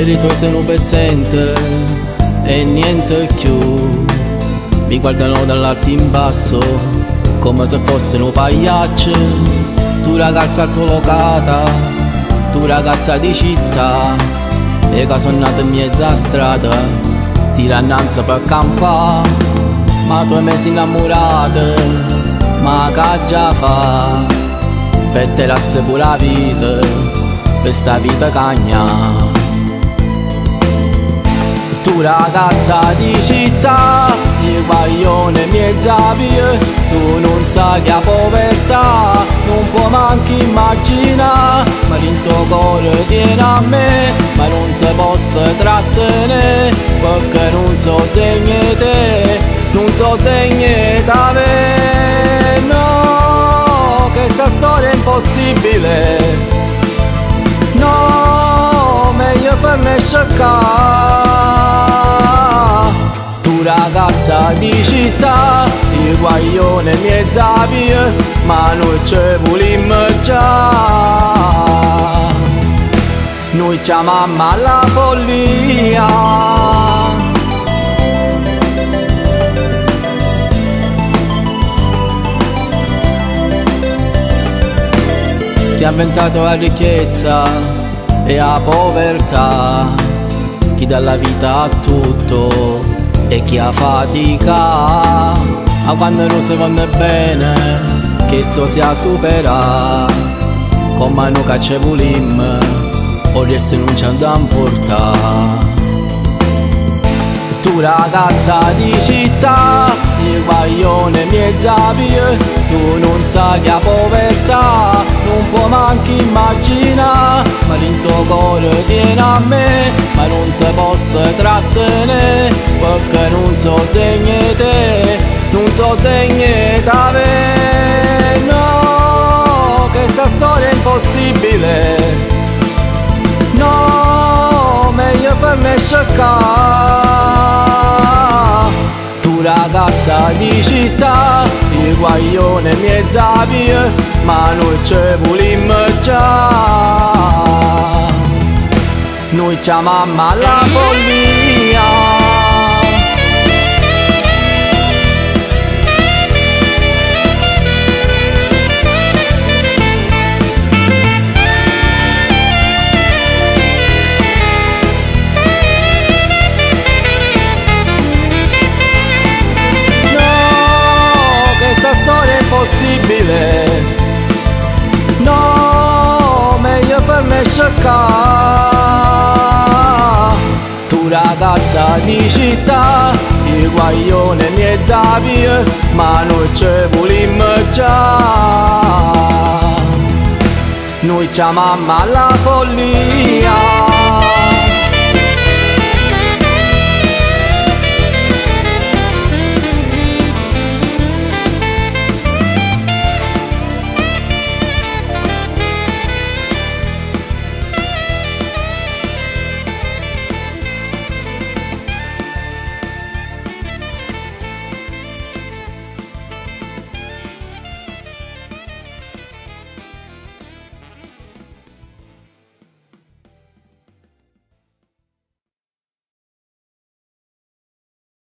per i tuoi sei un pezzente e niente più. Mi guardano dall'alto in basso come se fosse un pagliaccio. Tu ragazza altolocata, tu ragazza di città, e che sono nata in mezzo a strada, ti rannanza per campare. Ma tu hai messo innamorata, ma che già fa? Per te lasse pure la vita, per sta vita cagna. Tu ragazza di città, il guaglione mezza via, tu non sai che la povertà non può manco immaginare. Ma in tuo cuore tieni a me, ma non te posso trattenere, perché non so degno di te, non so degno di te. No, che sta storia è impossibile, no, meglio farne sciaccare. Tu ragazza di città, il guaglione mezza via, ma noi ci volimmo già. Noi chiamammo alla follia. Chi ha inventato la ricchezza e la povertà, chi dà la vita a tutto e chi ha fatica. Ma quando non si vuole bene, che sto sia supera, come noi che ci volimmo, o resto non ci andiamo a portare. Tu ragazza di città, il guaglione mezza via, tu non sai che la povertà non può manco immaginare. Ma in tuo cuore tieni a me, ma non te posso trattenere, perché non so degno di te, non so degno di te. No, che sta storia è impossibile, no, meglio farne sciaccare. Tu ragazza di città, il guaglione mezza via, ma noi ci volimmo già. Noi chiamammo alla follia. Possibile, no, meglio farne sciaccare. Tu ragazza di città, il guaglione mezza via, ma noi ci volimmo già. Noi chiamammo alla follia.